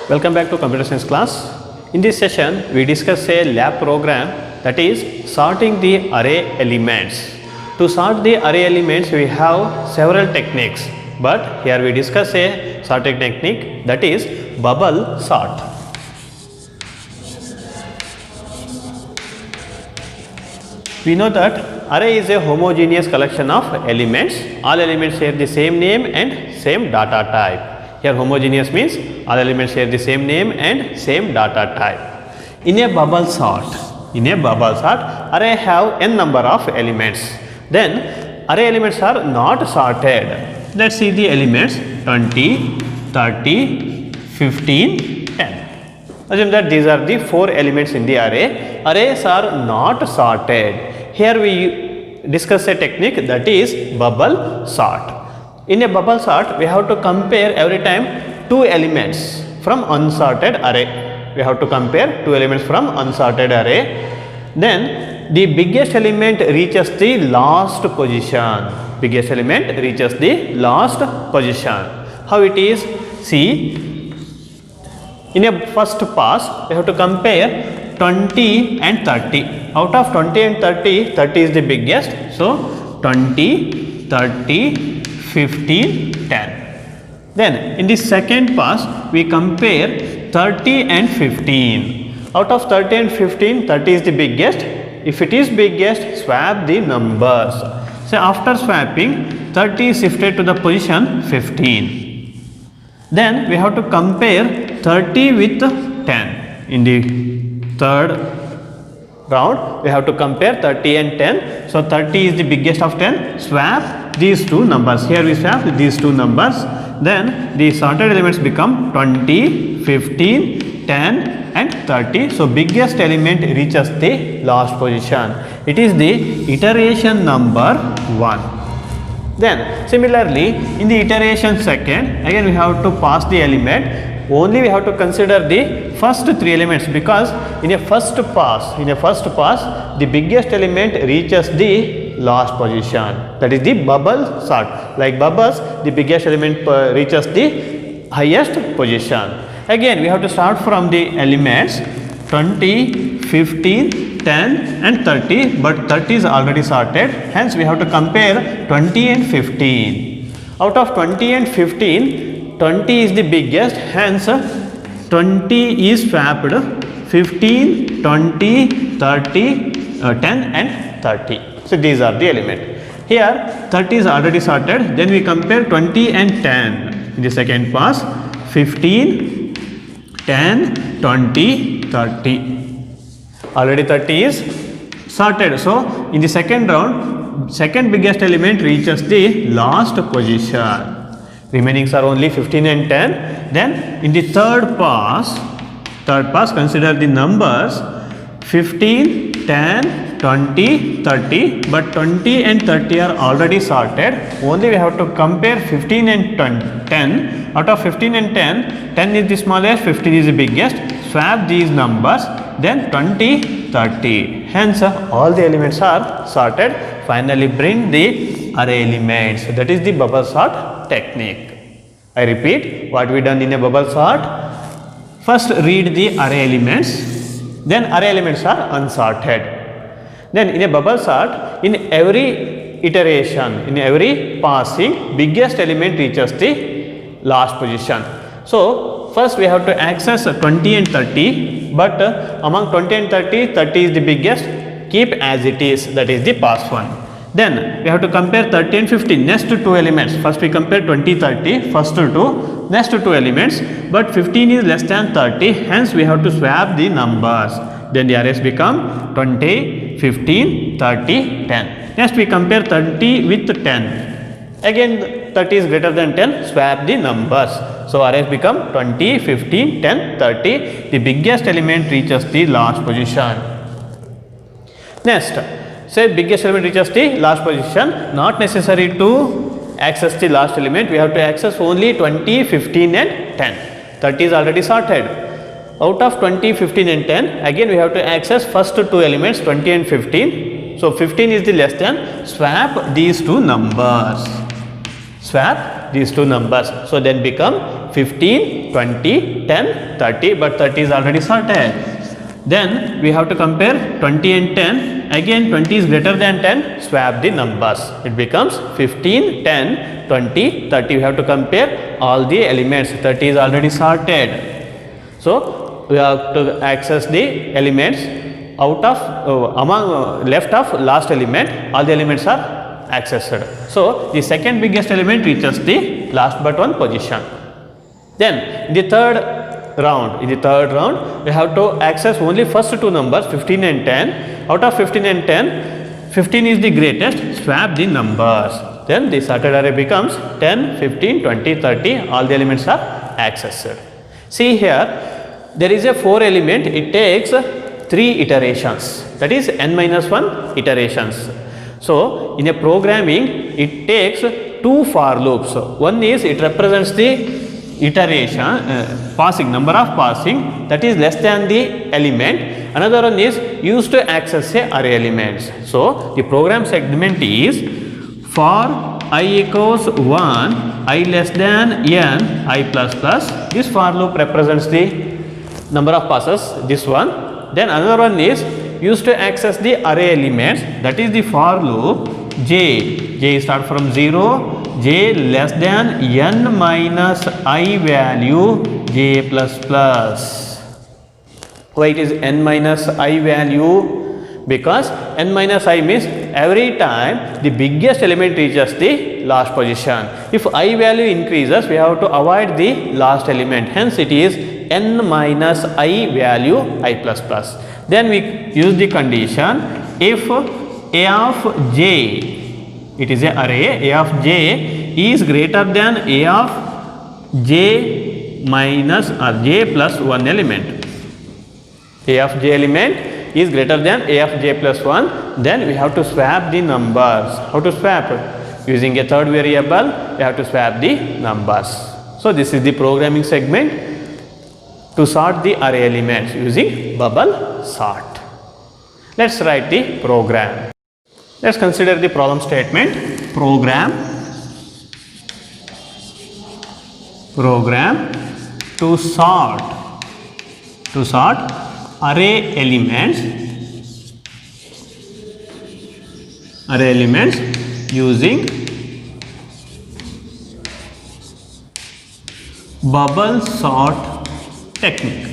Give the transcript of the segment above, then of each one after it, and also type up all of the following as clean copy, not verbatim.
Welcome back to computer science class. In this session we discuss a lab program, that is sorting the array elements. To sort the array elements we have several techniques, but here we discuss a sorting technique, that is bubble sort. We know that array is a homogeneous collection of elements. All elements share the same name and same data type. Here homogeneous means all elements share the same name and same data type. In a bubble sort, array have n number of elements. Then array elements are not sorted. Let's see the elements 20, 30, 15, 10. Assume that these are the 4 elements in the array. Arrays are not sorted. Here we discuss a technique, that is bubble sort. In a bubble sort, we have to compare every time 2 elements from unsorted array. We have to compare 2 elements from unsorted array. Then the biggest element reaches the last position. Biggest element reaches the last position. How it is? See, in a first pass, we have to compare 20 and 30. Out of 20 and 30, 30 is the biggest. So 20, 30, 15, 10. Then in the second pass we compare 30 and 15. Out of 30 and 15, 30 is the biggest. If it is biggest, swap the numbers. So after swapping, 30 is shifted to the position 15. Then we have to compare 30 with 10. In the third round we have to compare 30 and 10. So 30 is the biggest of 10. Swap these two numbers. Here we swap these two numbers. Then the sorted elements become 20, 15, 10 and 30. So biggest element reaches the last position. It is the iteration number 1. Then similarly in the iteration second, again we have to pass the element. Only we have to consider the first 3 elements, because in a first pass the biggest element reaches the last position. That is the bubble sort. Like bubbles, the biggest element reaches the highest position. Again we have to start from the elements 20, 15, 10 and 30, but 30 is already sorted. Hence we have to compare 20 and 15. Out of 20 and 15, 20 is the biggest, hence 20 is swapped, 15, 20, 30, 10 and 30. So these are the elements. Here 30 is already sorted, then we compare 20 and 10. In the second pass, 15, 10, 20, 30. Already 30 is sorted. So in the second round, second biggest element reaches the last position. Remainings are only 15 and 10. Then in the third pass consider the numbers 15, 10, 20, 30, but 20 and 30 are already sorted. Only we have to compare 15 and 10. Out of 15 and 10, 10 is the smallest, 15 is the biggest. Swap these numbers, then 20, 30. Hence all the elements are sorted. Finally bring the array elements. So that is the bubble sort technique. I repeat what we done in a bubble sort. First read the array elements, then array elements are unsorted. Then in a bubble sort, in every iteration, in every passing, biggest element reaches the last position. So first we have to access 20 and 30, but among 20 and 30, 30 is the biggest. Keep as it is, that is the pass 1. Then we have to compare 30 and 15, next 2 elements. First we compare 20, 30, first 2, next 2 elements, but 15 is less than 30, hence we have to swap the numbers. Then the arrays become 20, 15, 30, 10. Next we compare 30 with 10. Again 30 is greater than 10, swap the numbers. So arrays become 20, 15, 10, 30. The biggest element reaches the last position. Next, say biggest element reaches the last position. Not necessary to access the last element. We have to access only 20, 15 and 10. 30 is already sorted. Out of 20, 15 and 10, again we have to access first 2 elements 20 and 15. So 15 is the less than. Swap these 2 numbers. Swap these 2 numbers. So then become 15, 20, 10, 30, but 30 is already sorted. Then we have to compare 20 and 10. Again 20 is greater than 10, swap the numbers. It becomes 15, 10, 20, 30. We have to compare all the elements. 30 is already sorted. So we have to access the elements out of among left of last element. All the elements are accessed. So the second biggest element reaches the last but one position. Then in the third round, we have to access only first two numbers 15 and 10. Out of 15 and 10, 15 is the greatest, swap the numbers. Then the sorted array becomes 10, 15, 20, 30. All the elements are accessed. See here, there is a 4 element. It takes 3 iterations, that is n minus 1 iterations. So in a programming, it takes 2 for loops. One is it represents the iteration, passing, number of passing, that is less than the element. Another one is used to access a array elements. So the program segment is for I equals 1, I less than n, I plus plus. This for loop represents the number of passes, this one. Then another one is used to access the array elements, that is the for loop j start from 0, j less than n minus I value j plus plus. Why it is n minus I value? Because n minus I means every time the biggest element reaches the last position. If I value increases, we have to avoid the last element. Hence it is n minus I value I plus plus. Then we use the condition if a of j, it is an array, a of j is greater than a of j minus or j plus 1 element. A of j element is greater than a of j plus 1, then we have to swap the numbers. How to swap? Using a third variable, we have to swap the numbers. So this is the programming segment to sort the array elements using bubble sort. Let's write the program. Let's consider the problem statement. Program to sort array elements using bubble sort technique.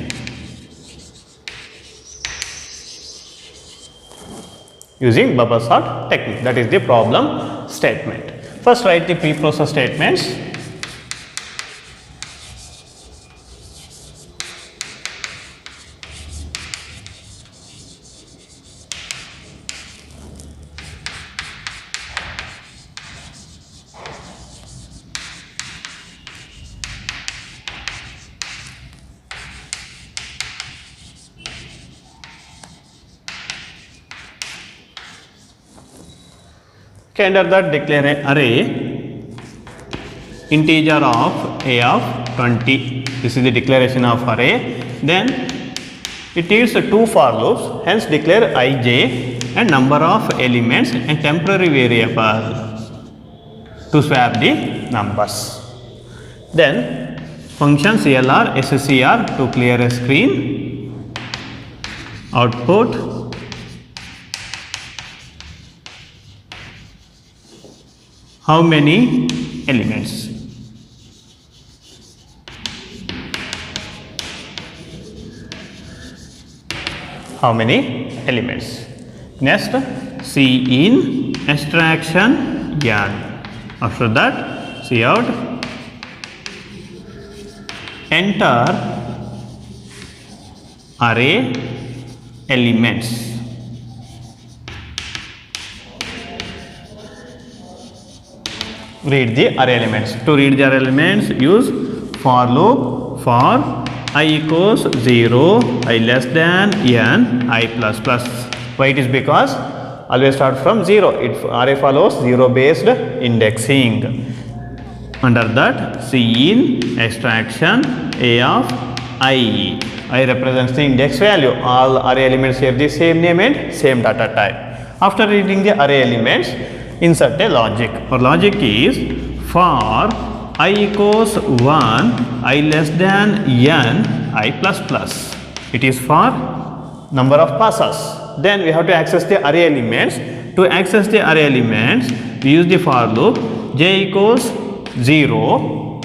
Using bubble sort technique, that is the problem statement. First write the preprocess statements. Okay, under that declare an array integer of a of 20. This is the declaration of array. Then it needs 2 for loops, hence declare ij and number of elements and temporary variable to swap the numbers. Then function clr scr to clear a screen. Output how many elements? How many elements? Next, cin extraction n. After that, cout enter array elements. Read the array elements. To read the array elements, use for loop for I equals 0, I less than n, I plus plus. Why it is? Because always start from 0. Array follows 0 based indexing. Under that, cin extraction a of I. I represents the index value. All array elements have the same name and same data type. After reading the array elements, insert a logic. Our logic is for I equals 1, I less than n, I plus plus. It is for number of passes. Then we have to access the array elements. To access the array elements, we use the for loop. J equals 0,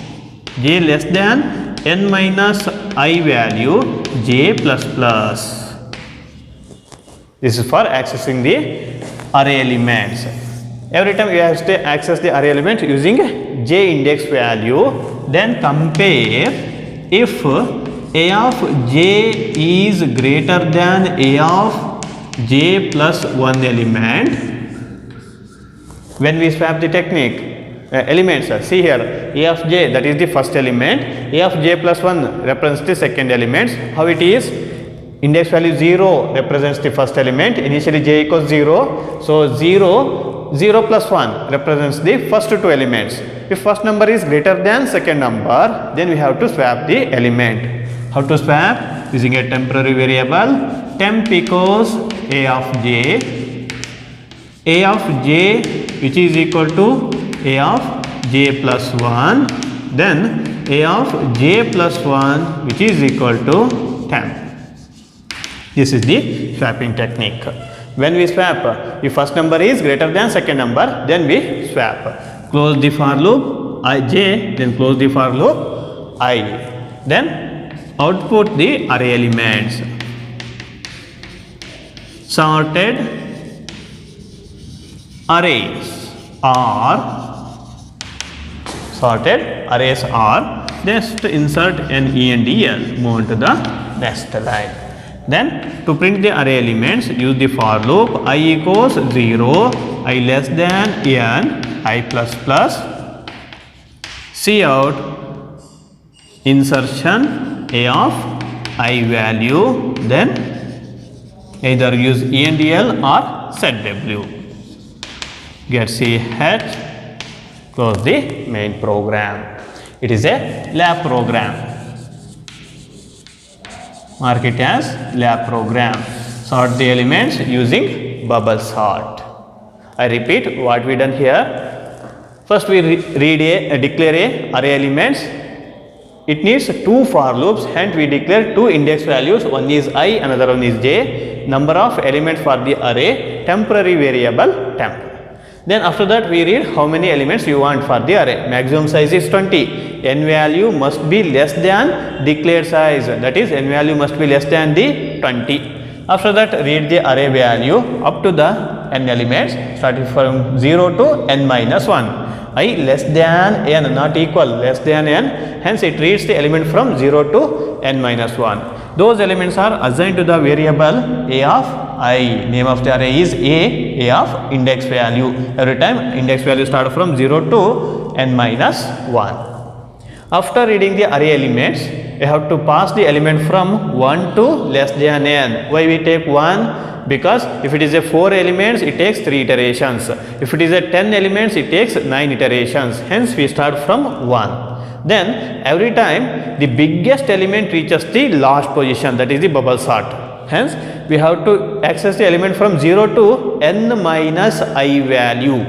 j less than n minus I value, j plus plus. This is for accessing the array elements. Every time we have to access the array element using j index value, then compare if a of j is greater than a of j plus 1 element. When we swap the technique, elements, see here, a of j, that is the first element, a of j plus 1 represents the second element. How it is? Index value 0 represents the first element. Initially j equals 0, so 0 plus 1 represents the first two elements. If first number is greater than second number, then we have to swap the element. How to swap? Using a temporary variable. Temp equals a of j which is equal to a of j plus 1, then a of j plus 1 which is equal to temp. This is the swapping technique. When we swap, if first number is greater than second number, then we swap. Close the for loop ij, then close the for loop I. Then output the array elements. Sorted arrays are just insert an ENDL, move on to the next line. Then to print the array elements, use the for loop I equals 0, I less than n, I plus plus, cout insertion a of I value, then either use ENDL or setw. Get ch, close the main program. It is a lab program. Mark it as lab program. Sort the elements using bubble sort. I repeat what we done here. First we declare a array elements. It needs two for loops, hence we declare two index values. One is I, another one is j. Number of elements for the array, temporary variable temp. Then after that we read how many elements you want for the array. Maximum size is 20. N value must be less than declared size, that is n value must be less than the 20. After that read the array value up to the n elements starting from 0 to n minus 1. I less than n, not equal, less than n, hence it reads the element from 0 to n minus 1. Those elements are assigned to the variable a of I. Name of the array is a of index value. Every time index value start from 0 to n minus 1. After reading the array elements, we have to pass the element from 1 to less than n. Why we take 1? Because if it is a 4 elements, it takes 3 iterations. If it is a 10 elements, it takes 9 iterations. Hence we start from 1. Then every time the biggest element reaches the last position, that is the bubble sort. Hence we have to access the element from 0 to n minus I value.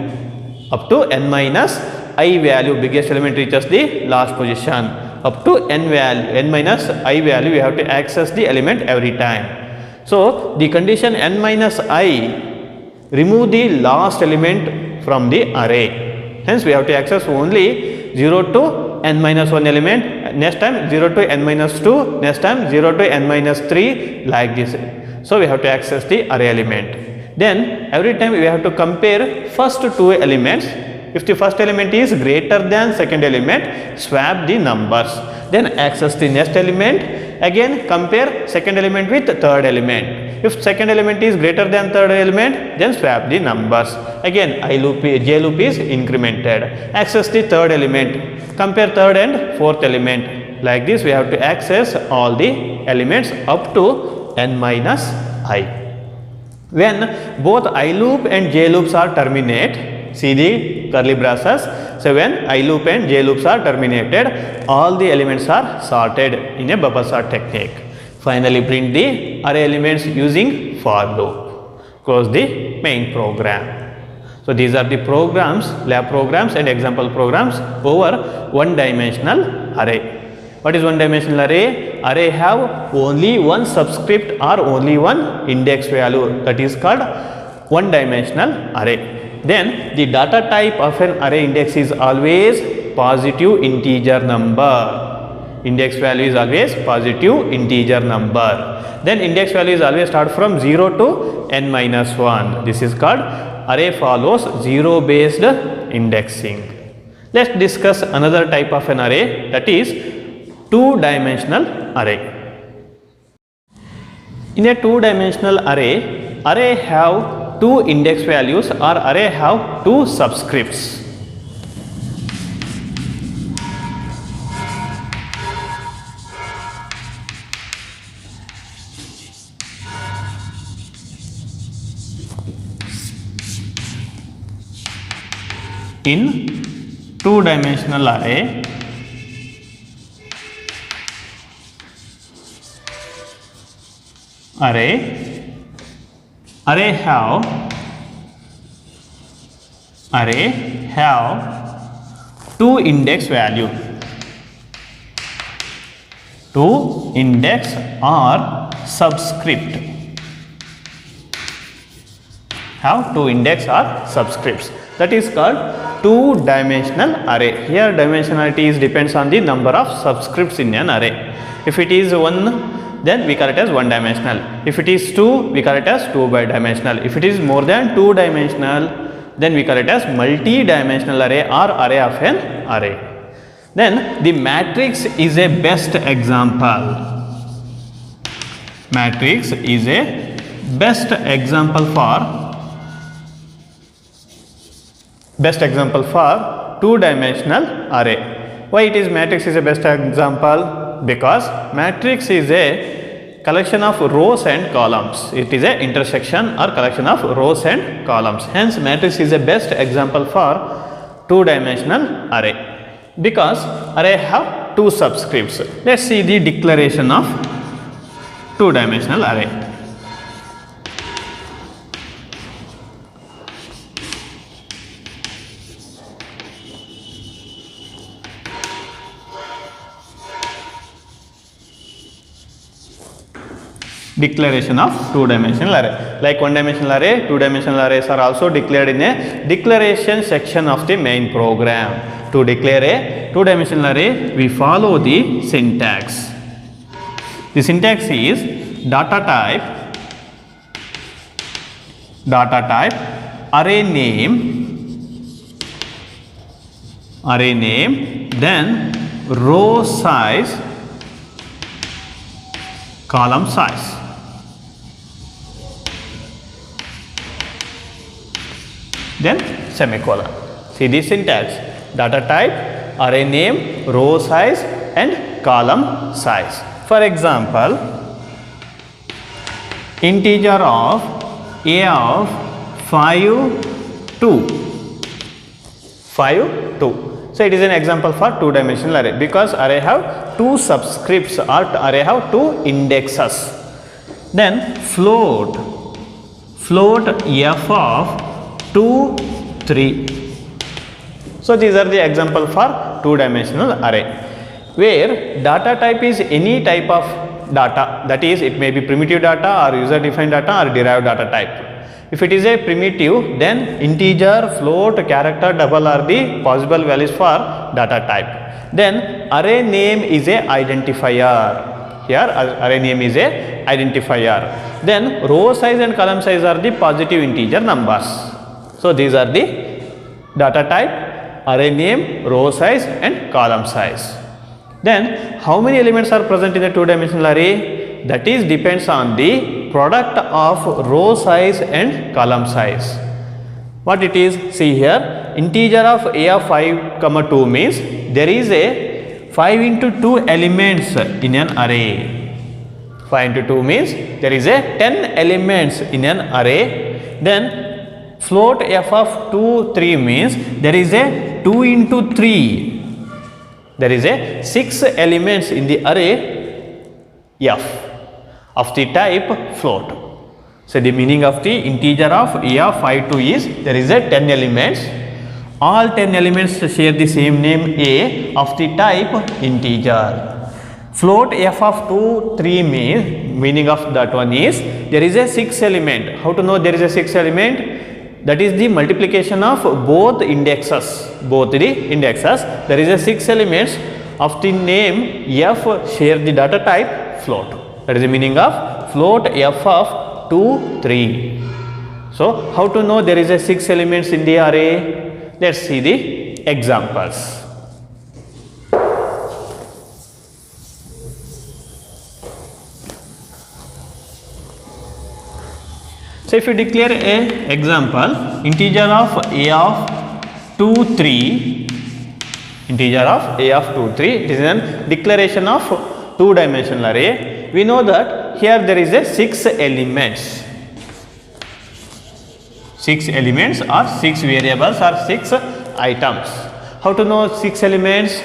Up to n minus I value, biggest element reaches the last position. Up to n minus I value, we have to access the element every time. So the condition n minus I, remove the last element from the array. Hence we have to access only 0 to n minus 1 element, next time 0 to n minus 2, next time 0 to n minus 3, like this. So we have to access the array element. Then every time we have to compare first two elements. If the first element is greater than second element, swap the numbers. Then access the next element. Again compare second element with third element. If second element is greater than third element, then swap the numbers. Again j loop is incremented. Access the third element. Compare third and fourth element. Like this we have to access all the elements up to n minus I. When both I loop and j loops are terminate, see the curly braces. So when I loop and j loops are terminated, all the elements are sorted in a bubble sort technique. Finally print the array elements using for loop. Close the main program. So these are the programs, lab programs and example programs over one dimensional array. What is one dimensional array? Array have only one subscript or only one index value, that is called one dimensional array. Then the data type of an array index is always positive integer number. Index value is always positive integer number. Then index value is always start from 0 to n minus 1. This is called array follows 0 based indexing. Let's discuss another type of an array, that is two dimensional array. In a two dimensional array, array have two index values or array have two subscripts. In two dimensional array, array have two index value, two index or subscript, have two index or subscripts. That is called two dimensional array. Here dimensionality is depends on the number of subscripts in an array. If it is 1, then we call it as one dimensional. If it is 2, we call it as two bidimensional. If it is more than two dimensional, then we call it as multi-dimensional array or array of an array. Then the matrix is a best example. Matrix is a best example for two-dimensional array. Why it is matrix is a best example? Because matrix is a collection of rows and columns. It is a intersection or collection of rows and columns. Hence matrix is a best example for two-dimensional array, because array have two subscripts. Let's see the declaration of two-dimensional array. Declaration of two-dimensional array. Like one-dimensional array, two-dimensional arrays are also declared in a declaration section of the main program. To declare a two-dimensional array, we follow the syntax. The syntax is data type, array name, then row size, column size. Then semicolon. See this syntax: data type, array name, row size and column size. For example, integer of a of 5, 2. So it is an example for two-dimensional array, because array have two subscripts or array have two indexes. Then float f of 2, 3. So these are the example for two-dimensional array, where data type is any type of data, that is it may be primitive data or user defined data or derived data type. If it is a primitive, then integer, float, character, double are the possible values for data type. Then array name is a identifier. Here array name is a identifier. Then row size and column size are the positive integer numbers. So these are the data type, array name, row size and column size. Then how many elements are present in a two-dimensional array? That is depends on the product of row size and column size. What it is? See here, integer of a of 5, 2 means there is a 5 into 2 elements in an array. 5 into 2 means there is a 10 elements in an array. Then float f of 2, 3 means there is a 2 into 3. There is a 6 elements in the array f of the type float. So the meaning of the integer of a of 5 2 is there is a 10 elements. All 10 elements share the same name a of the type integer. Float f of 2 3 meaning of that one is there is a 6 element. How to know there is a 6 element? That is the multiplication of both indexes. There is a 6 elements of the name f share the data type float. That is the meaning of float f of 2 3. So how to know there is a 6 elements in the array? Let's see the examples. So if you declare a example integer of a of 2 3, integer of a of 2 3, it is a declaration of 2-dimensional array. We know that here there is a 6 elements. 6 elements or 6 variables or 6 items. How to know 6 elements?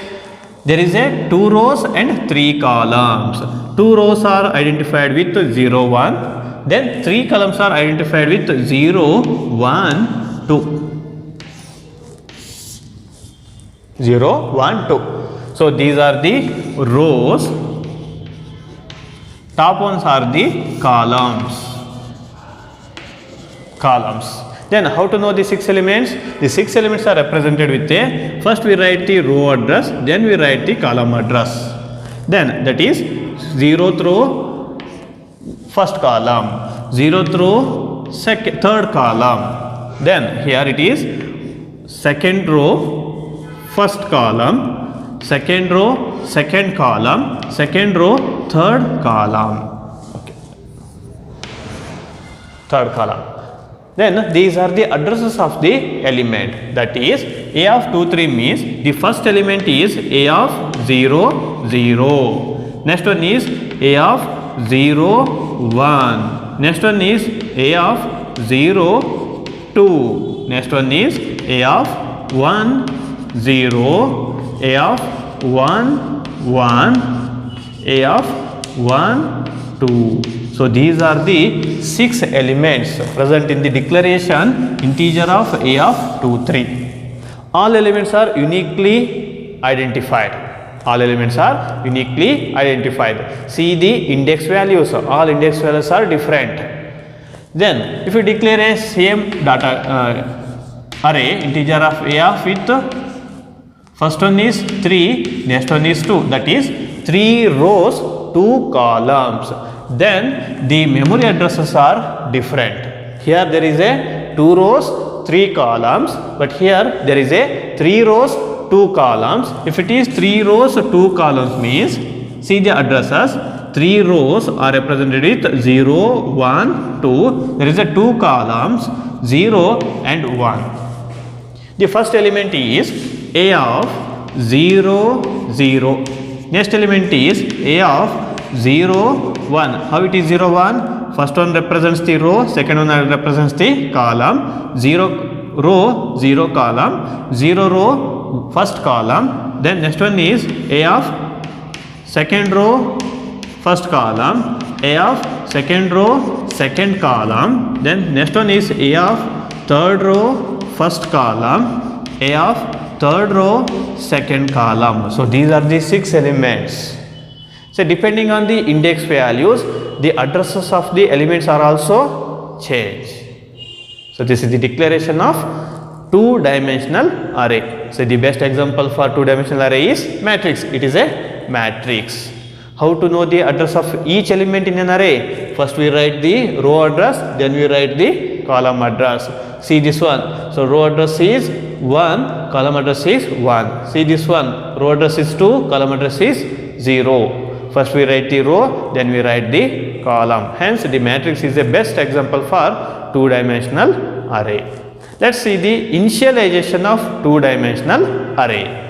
There is a 2 rows and 3 columns. 2 rows are identified with 0 1. Then 3 columns are identified with 0 1 2. 0 1 2. So these are the rows. Top ones are the columns. Then how to know the 6 elements? The 6 elements are represented with a, first we write the row address, then we write the column address. Then that is 0th row, first column, 0th row, third column. Then here it is second row, first column, second row, second column, second row, third column. Okay. Third column. Then these are the addresses of the element. That is a of 2 3 means the first element is a of 0 0. Next one is a of 0 1. Next one is a of 0 2. Next one is a of 1 0. A of 1 1. A of 1 2. So these are the 6 elements present in the declaration integer of a of 2 3. All elements are uniquely identified. See the index values. All index values are different. Then if you declare a same data array integer of a of with first one is 3, next one is 2, that is 3 rows 2 columns. Then the memory addresses are different. Here there is a 2 rows 3 columns, but here there is a 3 rows 2 columns. If it is 3 rows 2 columns means see the addresses. 3 rows are represented with 0 1 2. There is a 2 columns 0 and 1. The first element is a of 0 0. Next element is a of 0 1. How it is 0 1? First one represents the row, second one represents the column. 0 row 0 column, 0 row first column. Then next one is a of second row first column, a of second row second column. Then next one is a of third row first column, a of third row second column. So these are the 6 elements. So depending on the index values, the addresses of the elements are also changed. So this is the declaration of 2-dimensional array. So the best example for 2-dimensional array is matrix. It is a matrix. How to know the address of each element in an array? First we write the row address, then we write the column address. See this one. So row address is 1, column address is 1. See this one. Row address is 2, column address is 0. First we write the row, then we write the column. Hence the matrix is the best example for 2-dimensional array. Let's see the initialization of 2-dimensional array.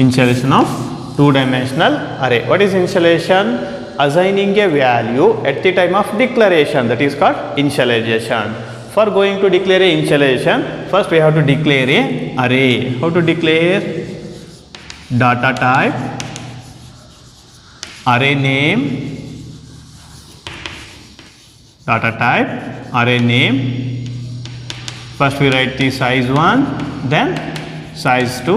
Initialization of two-dimensional array. What is initialization? Assigning a value at the time of declaration, that is called initialization. For going to declare a initialization, first we have to declare a array. How to declare? Data type, array name, data type, array name. First we write the size 1, then size 2,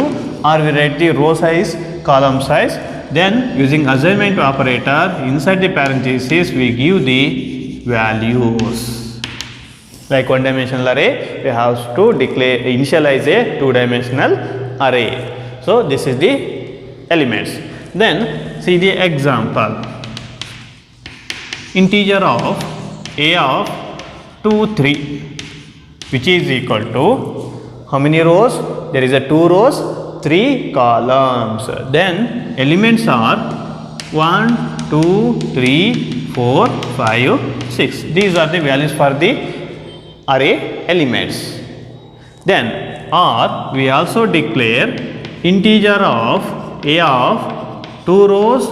or we write the row size, column size. Then using assignment operator, inside the parentheses we give the values. Like one dimensional array, we have to declare, initialize a two dimensional array. So this is the elements. Then see the example. Integer of a of 2, 3, which is equal to how many rows? There is a 2 rows, 3 columns. Then elements are 1, 2, 3, 4, 5, 6. These are the values for the array elements. Then or we also declare integer of a of 2 rows,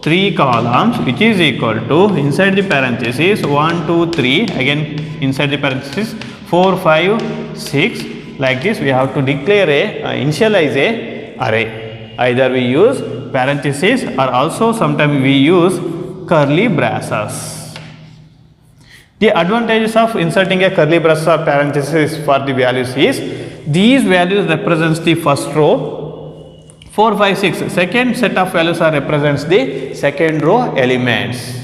3 columns, which is equal to inside the parenthesis 1, 2, 3, again inside the parenthesis 4, 5, 6. Like this we have to declare a initialize a array. Either we use parenthesis or also sometimes we use curly braces. The advantages of inserting a curly braces or parenthesis for the values is, these values represents the first row, 4, 5, 6, second set of values are represents the second row elements.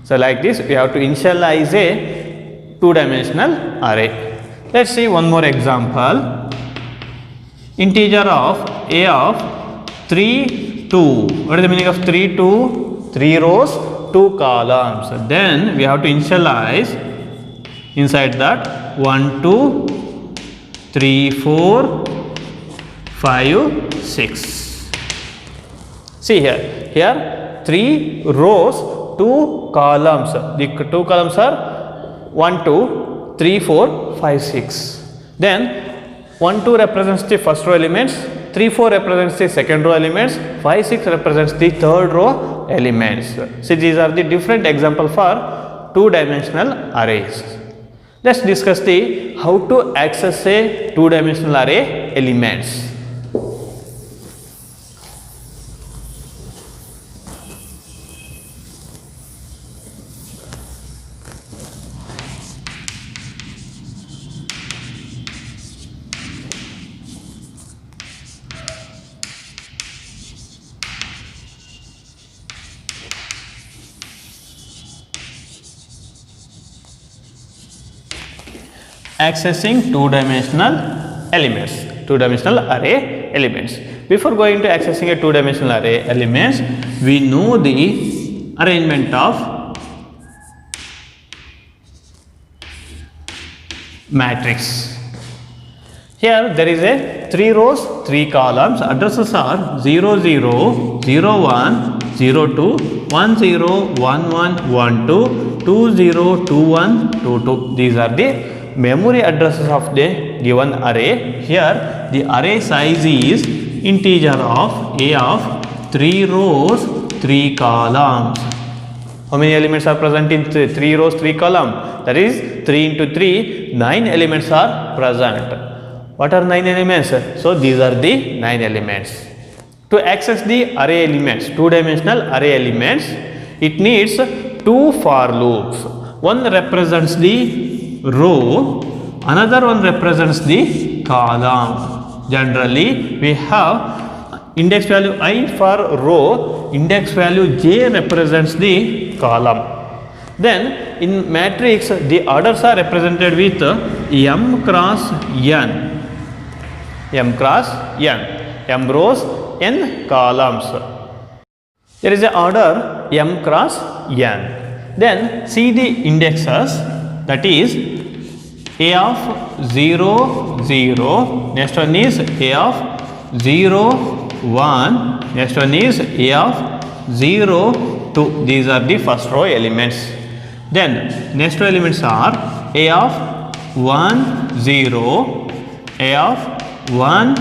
So like this we have to initialize a two-dimensional array. Let's see one more example. Integer of a of 3, 2. What is the meaning of 3, 2? 3 rows, 2 columns. Then we have to initialize inside that 1, 2, 3, 4, 5, 6. See here 3 rows, 2 columns. The 2 columns are 1, 2, 3, 4, 5, 6. Then 1, 2 represents the first row elements, 3, 4 represents the second row elements, 5, 6 represents the third row elements. So these are the different examples for two-dimensional arrays. Let's discuss the how to access a two-dimensional array elements. Accessing two-dimensional elements, two-dimensional array elements. Before going to accessing a two-dimensional array elements, we know the arrangement of matrix. Here there is a 3 rows, 3 columns. Addresses are 0, 0, 0, 1, 0, 2, 1, 0, 1, 1, 1, 2, 2, 0, 2, 1, 2, 2. These are the memory addresses of the given array. Here the array size is integer of a of 3 rows, 3 columns. How many elements are present in 3 rows, 3 columns? That is 3 into 3, 9 elements are present. What are 9 elements? So these are the 9 elements. To access the array elements, two-dimensional array elements, it needs 2 for loops. One represents the row, another one represents the column. Generally we have index value I for row, index value j represents the column. Then in matrix the orders are represented with m cross n, m cross n, m rows, n columns. There is an order m cross n. Then see the indexes, that is a of 0, 0, next one is a of 0, 1, next one is a of 0, 2. These are the first row elements. Then next row elements are a of 1, 0, a of 1,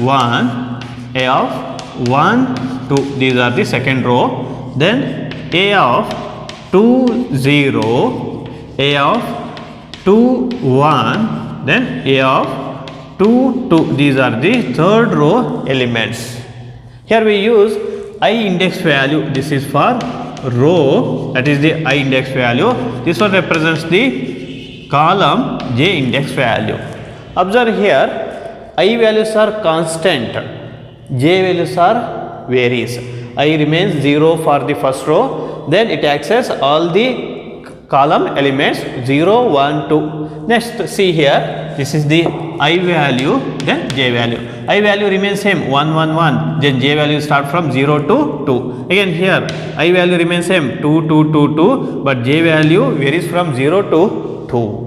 1, a of 1, 2, these are the second row. Then A of 2, 0, A of 2, 1, then A of 2, 2, these are the third row elements. Here we use I index value, this is for row, that is the I index value. This one represents the column J index value. Observe here, I values are constant, J values are varies. I remains 0 for the first row, then it access all the column elements 0, 1, 2. Next see here, this is the I value, then J value. I value remains same 1, 1, 1, then J value start from 0 to 2. Again here I value remains same 2, 2, 2, 2, but J value varies from 0 to 2.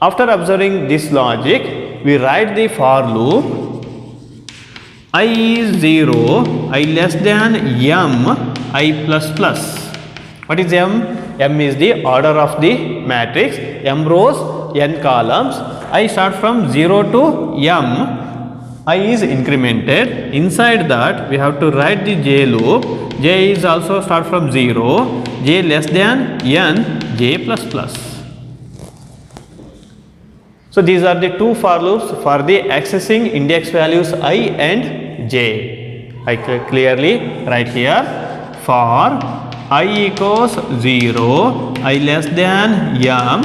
After observing this logic, we write the for loop. I is 0, I less than m, I plus plus. What is m? M is the order of the matrix, m rows, n columns. I start from 0 to m, I is incremented. Inside that we have to write the J loop. J is also start from 0, J less than n, J plus plus. So these are the two for loops for the accessing index values I and J. I clearly write here, for I equals 0, I less than m,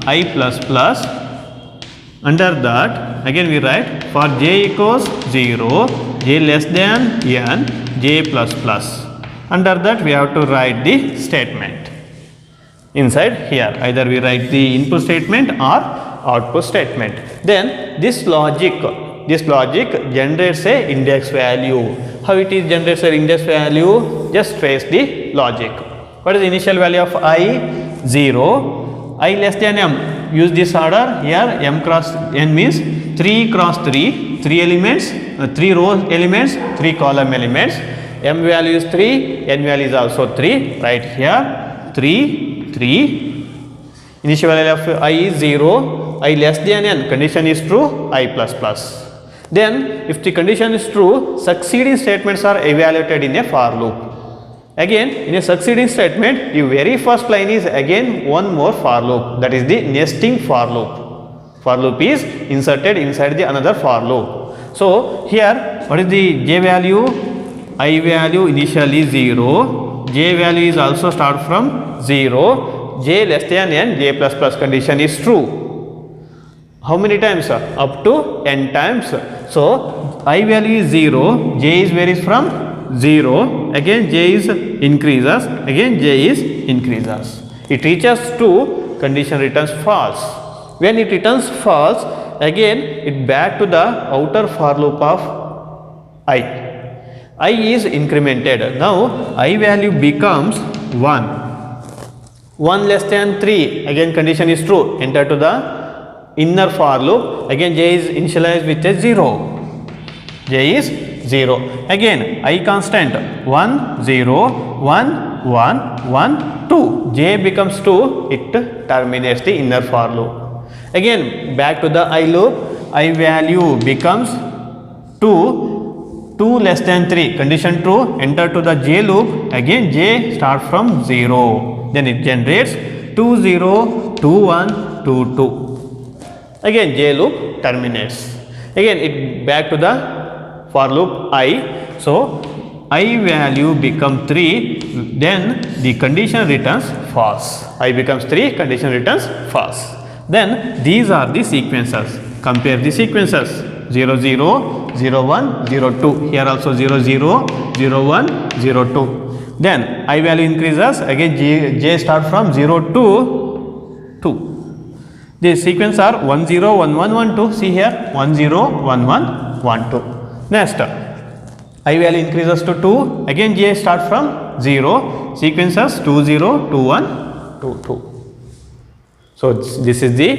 I plus plus. Under that again we write for J equals 0, J less than n, J plus plus. Under that we have to write the statement inside here. Either we write the input statement or output statement. Then this logic generates a index value. How it is generates an index value? Just trace the logic. What is the initial value of I? 0. I less than m. Use this order here. M cross n means 3 cross 3. 3 elements, 3 row elements, 3 column elements. M value is 3. N value is also 3. Right here 3, 3. Initial value of I is 0. I less than n, condition is true, I plus plus. Then if the condition is true, succeeding statements are evaluated in a for loop. Again in a succeeding statement, the very first line is again one more for loop, that is the nesting for loop. For loop is inserted inside the another for loop. So here what is the J value? I value initially 0, J value is also start from 0, J less than n, J plus plus condition is true. How many times? Up to n times. So I value is 0, J is varies from 0, again J is increases, again J is increases. It reaches to condition returns false. When it returns false, again it back to the outer for loop of I. I is incremented. Now I value becomes 1. 1 less than 3, again condition is true. Enter to the inner for loop, again J is initialized with a 0. J is 0. Again I constant 1, 0, 1, 1, 1, 2. J becomes 2, it terminates the inner for loop. Again back to the I loop, I value becomes 2, 2 less than 3, condition true, enter to the J loop, again J start from 0. Then it generates 2, 0, 2, 1, 2, 2. Again J loop terminates. Again it back to the for loop I. So I value become 3, then the condition returns false. I becomes 3, condition returns false. Then these are the sequences. Compare the sequences 0, 0, 0, 1, 0, 2. Here also 0, 0, 0, 1, 0, 2. Then I value increases, again J start from 0 to 2. The sequence are 1, 0, 1, 1, 1, 2. See here 1, 0, 1, 1, 1, 2. Next I value increases to 2. Again J start from 0. Sequences 2, 0, 2, 1, 2, 2. So this is the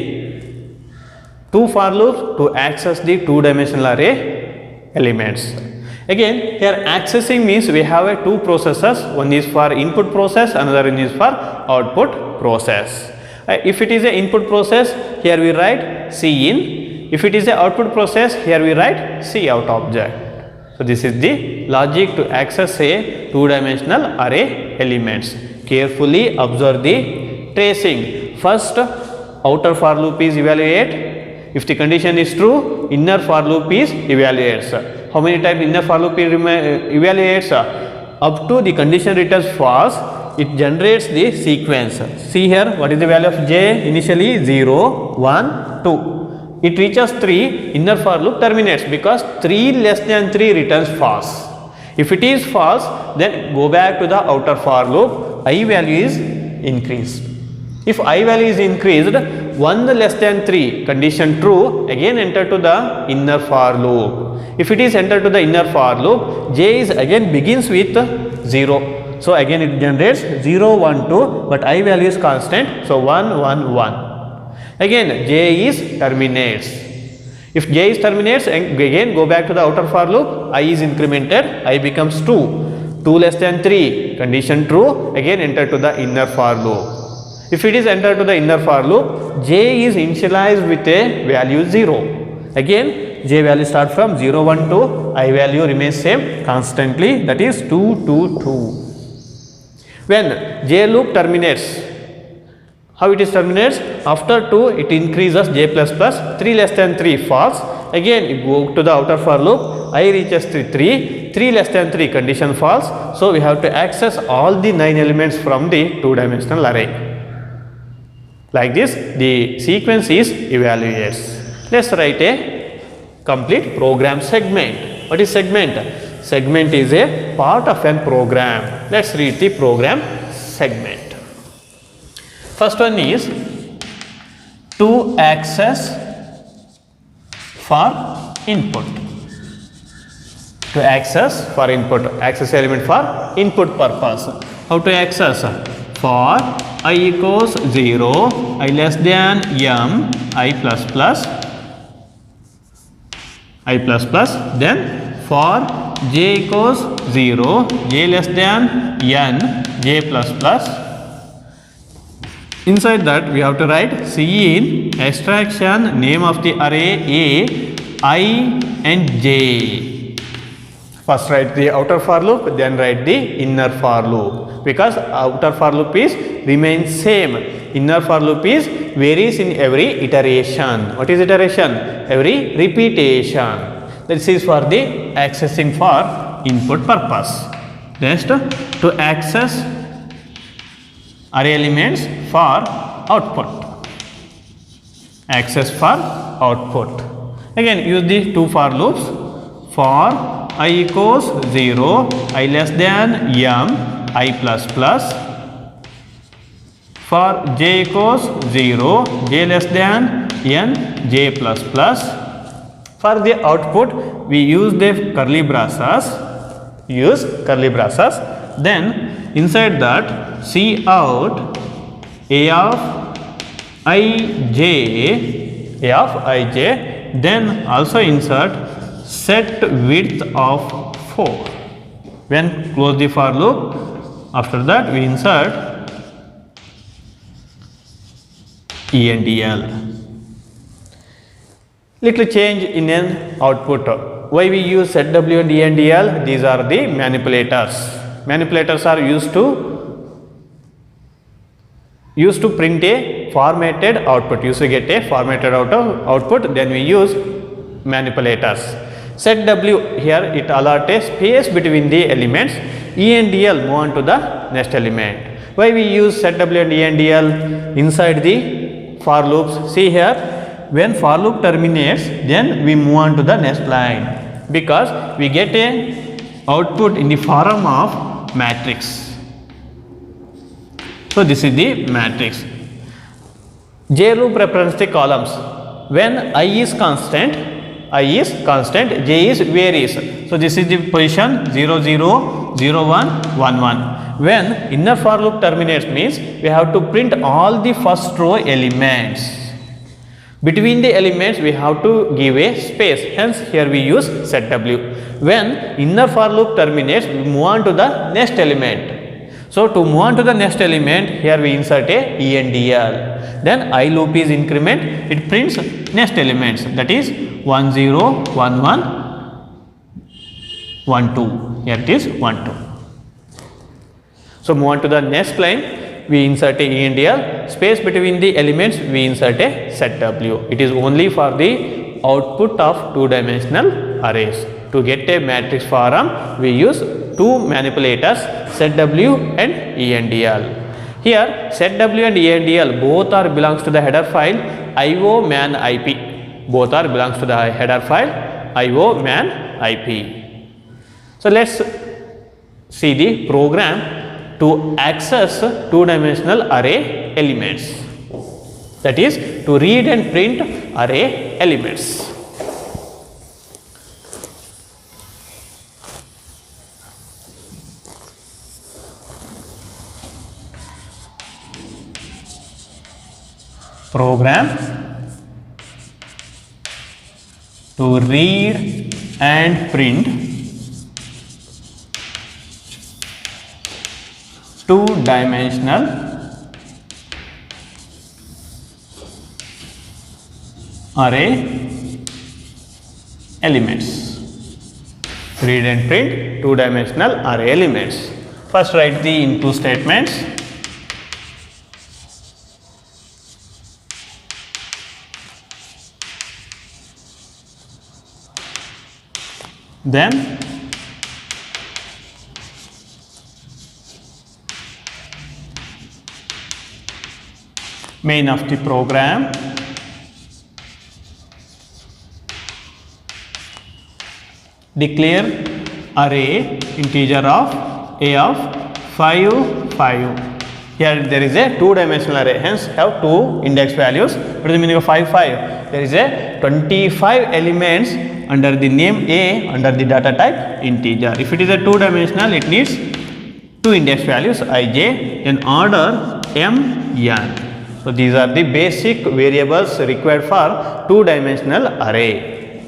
two for loops to access the two-dimensional array elements. Again here accessing means we have a two processes. One is for input process, another one is for output process. If it is a input process, here we write C in. If it is a output process, here we write C out object. So So this is the logic to access a two-dimensional array elements. Carefully observe the tracing. First, outer for loop is evaluate. If the condition is true, inner for loop is evaluates. How many times inner for loop evaluates? Up to the condition returns false, it generates the sequence. See here, what is the value of j? Initially 0, 1, 2. It reaches 3, inner for loop terminates because 3 less than 3 returns false. If it is false, then go back to the outer for loop, I value is increased. If I value is increased, 1 less than 3, condition true, again enter to the inner for loop. If it is entered to the inner for loop, j is again begins with 0. So again it generates 0, 1, 2, but I value is constant, so 1, 1, 1. Again j is terminates. If j is terminates, again go back to the outer for loop, I is incremented, I becomes 2. 2 less than 3, condition true, again enter to the inner for loop. If it is entered to the inner for loop, j is initialized with a value 0. Again j value start from 0, 1, 2, I value remains same constantly, that is 2, 2, 2. When j loop terminates, how it is terminates? After 2 it increases j plus plus, 3 less than 3 false, again you go to the outer for loop, I reaches 3, 3 less than 3 condition false, so we have to access all the 9 elements from the two-dimensional array. Like this the sequence is evaluates. Let us write a complete program segment. What is segment? Segment is a part of an program. Let us read the program segment. First one is to access for input. To access for input, access element for input purpose. How to access? For I equals 0, I less than m, I plus plus, then for j equals 0, j less than n, j plus plus. Inside that we have to write Cin extraction name of the array A, I and j. First write the outer for loop, then write the inner for loop, because outer for loop is remains same, inner for loop is varies in every iteration. What is iteration? Every repetition. This is for the accessing for input purpose. Next, to access array elements for output. Access for output. Again use the two for loops. For I equals 0, I less than m, I plus plus. For j equals 0, j less than n, j plus plus. For the output, we use the curly braces. Then inside that, C out a of ij, then also insert set width of 4. When close the for loop, after that we insert ENDL. Little change in an output. Why we use set W and ENDL? These are the manipulators. Manipulators are used to print a formatted output. Used to get a formatted output, then we use manipulators. Set W, here it allot a space between the elements. ENDL move on to the next element. Why we use set W and ENDL inside the for loops? See here, when for loop terminates, then we move on to the next line, because we get a output in the form of matrix. So this is the matrix. J loop represents the columns. When I is constant, j is varies. So this is the position 0, 0, 0, 1, 1, 1. When inner for loop terminates means we have to print all the first row elements. Between the elements we have to give a space, hence here we use set W. When inner for loop terminates, we move on to the next element. So to move on to the next element, here we insert a ENDL. Then I loop is increment, it prints next elements, that is 1, 0, 1, 1, 1 2. Here it is 1 2. So move on to the next line. We insert a ENDL. Space between the elements we insert a set W. It is only for the output of two-dimensional arrays. To get a matrix form we use two manipulators set W and ENDL. Here set W and ENDL both are belongs to the header file IO man IP. Both are belongs to the header file IO man IP. So let's see the program to access two-dimensional array elements, that is to read and print array elements. Program to read and print two-dimensional array elements. Read and print two-dimensional array elements. First write the input statements. Then main of the program, declare array integer of a of 5 5. Here there is a two-dimensional array, hence have two index values. What is the meaning of 5 5? There is a 25 elements under the name A under the data type integer. If it is a two-dimensional, it needs two index values ij and order m n. So these are the basic variables required for two-dimensional array.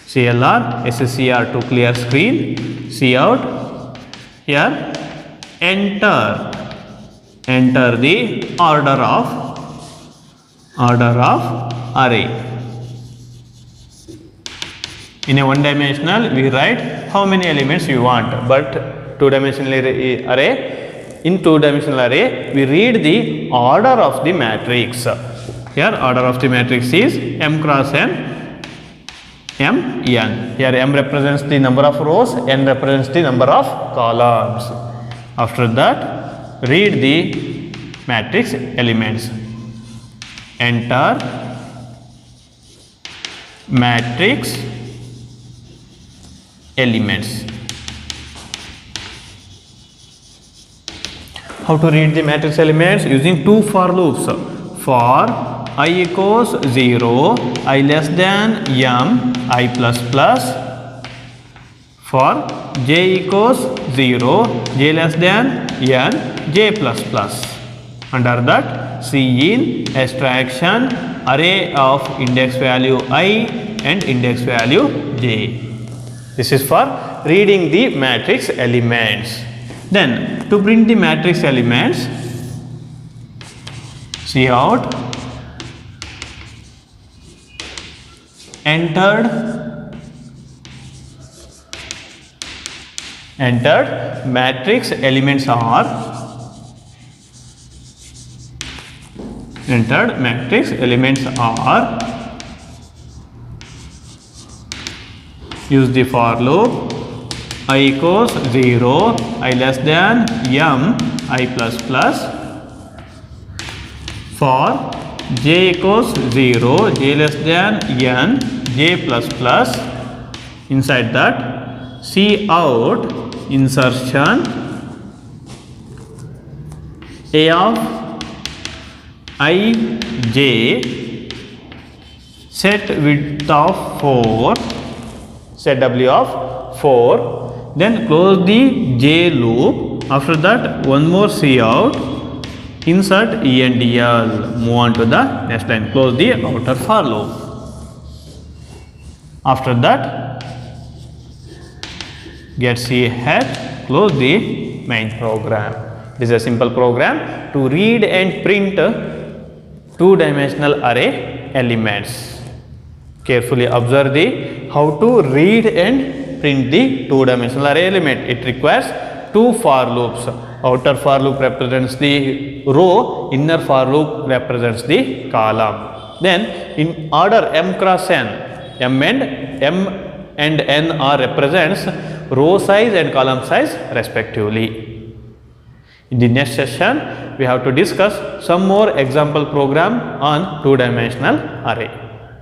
CLR, SSCR to clear screen, Cout. Here enter the order of array. In a one-dimensional we write how many elements you want, but two-dimensional array, in two-dimensional array we read the order of the matrix. Here order of the matrix is m cross n, m n. Here m represents the number of rows, n represents the number of columns. After that read the matrix elements. Enter matrix elements. How to read the matrix elements? Using two for loops. For I equals 0, I less than m, I plus plus. For j equals 0, j less than n, j plus plus. Under that, Cin extraction array of index value I and index value j. This is for reading the matrix elements. Then to print the matrix elements, Cout entered matrix elements are use the for loop. I equals 0, I less than m, I plus plus. For j equals 0, j less than n, j plus plus. Inside that, Cout insertion a of I j set width of 4, set w of 4. Then close the j loop. After that one more Cout, insert ENDL. Move on to the next line. Close the outer for loop. After that get ch, close the main program. This is a simple program to read and print two-dimensional array elements. Carefully observe the how to read and print the two-dimensional array element. It requires two for loops. Outer for loop represents the row, inner for loop represents the column. Then in order m cross n, m and n are represents row size and column size respectively. In the next session, we have to discuss some more example program on two-dimensional array.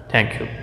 Thank you.